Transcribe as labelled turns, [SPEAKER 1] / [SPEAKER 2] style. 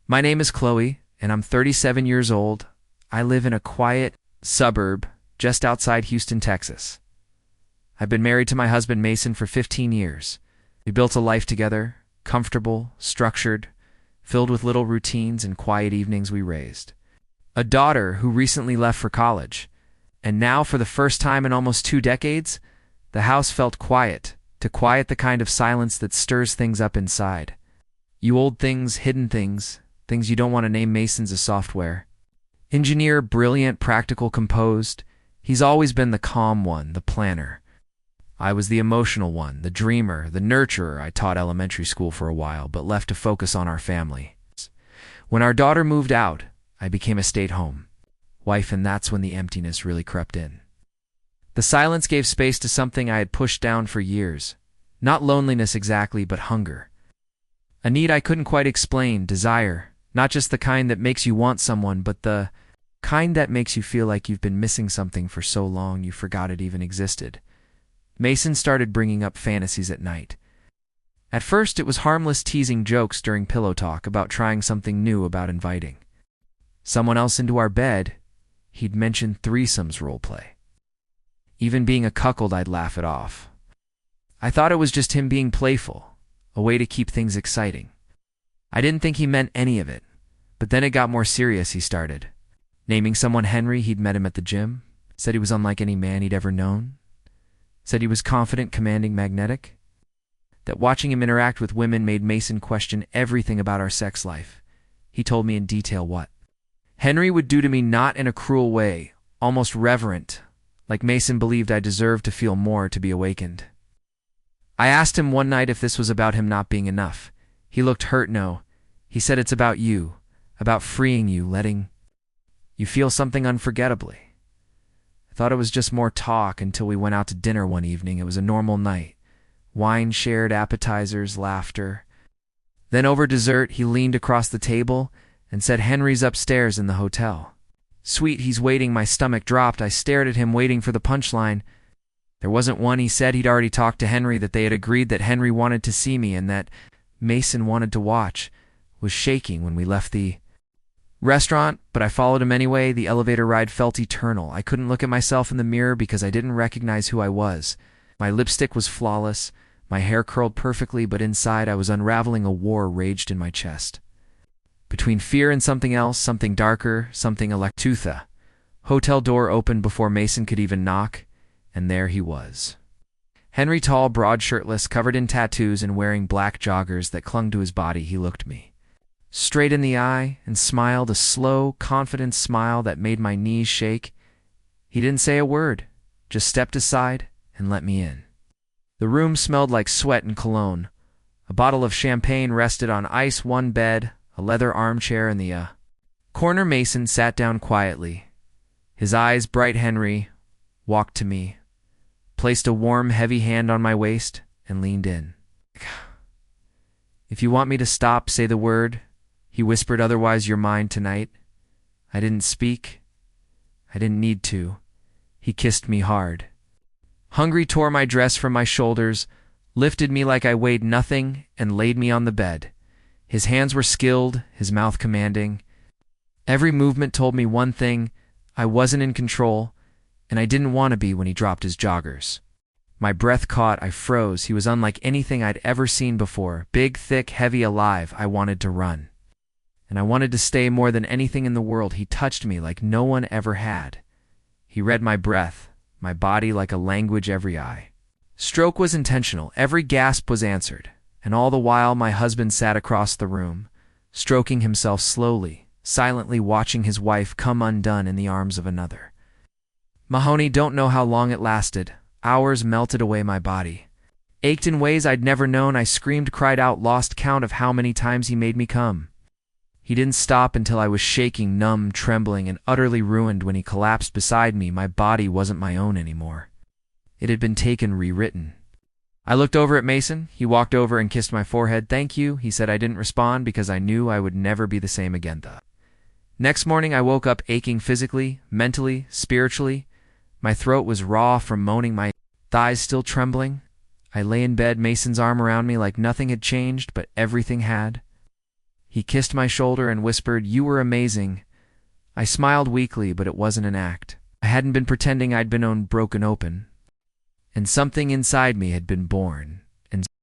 [SPEAKER 1] My name is Chloe, and I'm 37 years old. I live in a quiet suburb just outside Houston, Texas. I've been married to my husband Mason for 15 years. We built a life together, comfortable, structured, filled with little routines and quiet evenings we raised. A daughter who recently left for college. And now, for the first time in almost 2 decades, the house felt quiet, to quiet the kind of silence that stirs things up inside. You old things, hidden things, things you don't want to name. Mason's a software engineer, brilliant, practical, composed. He's always been the calm one, the planner. I was the emotional one, the dreamer, the nurturer. I taught elementary school for a while, but left to focus on our family. When our daughter moved out, I became a stay-at-home wife, and that's when the emptiness really crept in. The silence gave space to something I had pushed down for years. Not loneliness exactly, but hunger. A need I couldn't quite explain, desire, not just the kind that makes you want someone, but the kind that makes you feel like you've been missing something for so long you forgot it even existed. Mason started bringing up fantasies at night. At first it was harmless teasing jokes during pillow talk about trying something new, about inviting someone else into our bed. He'd mention threesomes roleplay. Even being a cuckold, I'd laugh it off. I thought it was just him being playful, a way to keep things exciting. I didn't think he meant any of it, but then it got more serious. He started naming someone Henry. He'd met him at the gym, said he was unlike any man he'd ever known, said he was confident, commanding, magnetic, that watching him interact with women made Mason question everything about our sex life. He told me in detail what Henry would do to me, not in a cruel way, almost reverent, like Mason believed I deserved to feel more, to be awakened. I asked him one night if this was about him not being enough. He looked hurt. No, he said, it's about you, about freeing you, letting you feel something unforgettably. I thought it was just more talk until we went out to dinner one evening. It was a normal night. Wine shared, appetizers, laughter. Then over dessert, he leaned across the table and said, Henry's upstairs in the hotel. Sweet, he's waiting. My stomach dropped. I stared at him, waiting for the punchline. There wasn't one. He said he'd already talked to Henry, that they had agreed that Henry wanted to see me and that Mason wanted to watch. Was shaking when we left the restaurant, but I followed him anyway. The elevator ride felt eternal. I couldn't look at myself in the mirror because I didn't recognize who I was. My lipstick was flawless, my hair curled perfectly, but inside I was unraveling. A war raged in my chest. Between fear and something else, something darker, something electutha. Hotel door opened before Mason could even knock, and there he was. Henry, tall, broad, shirtless, covered in tattoos and wearing black joggers that clung to his body. He looked me straight in the eye and smiled, a slow, confident smile that made my knees shake. He didn't say a word, just stepped aside and let me in. The room smelled like sweat and cologne. A bottle of champagne rested on ice, one bed, a leather armchair in the corner. Mason sat down quietly, his eyes bright. Henry walked to me, placed a warm, heavy hand on my waist, and leaned in. If you want me to stop, say the word, he whispered, otherwise you're mine tonight. I didn't speak. I didn't need to. He kissed me hard. Hungry, tore my dress from my shoulders, lifted me like I weighed nothing, and laid me on the bed. His hands were skilled, his mouth commanding. Every movement told me one thing: I wasn't in control, and I didn't want to be. When he dropped his joggers, my breath caught. I froze. He was unlike anything I'd ever seen before. Big, thick, heavy, alive. I wanted to run. And I wanted to stay more than anything in the world. He touched me like no one ever had. He read my breath, my body like a language. Every eye stroke was intentional. Every gasp was answered. And all the while my husband sat across the room, stroking himself slowly, silently watching his wife come undone in the arms of another. Mahoney, don't know how long it lasted. Hours melted away. My body ached in ways I'd never known. I screamed, cried out, lost count of how many times he made me come. He didn't stop until I was shaking, numb, trembling, and utterly ruined. When he collapsed beside me, my body wasn't my own anymore. It had been taken, rewritten. I looked over at Mason. He walked over and kissed my forehead. Thank you, he said. I didn't respond because I knew I would never be the same again. The next morning I woke up aching physically, mentally, spiritually. My throat was raw from moaning, my thighs still trembling. I lay in bed, Mason's arm around me like nothing had changed, but everything had. He kissed my shoulder and whispered, "You were amazing." I smiled weakly, but it wasn't an act. I hadn't been pretending I'd been broken open. And something inside me had been born. And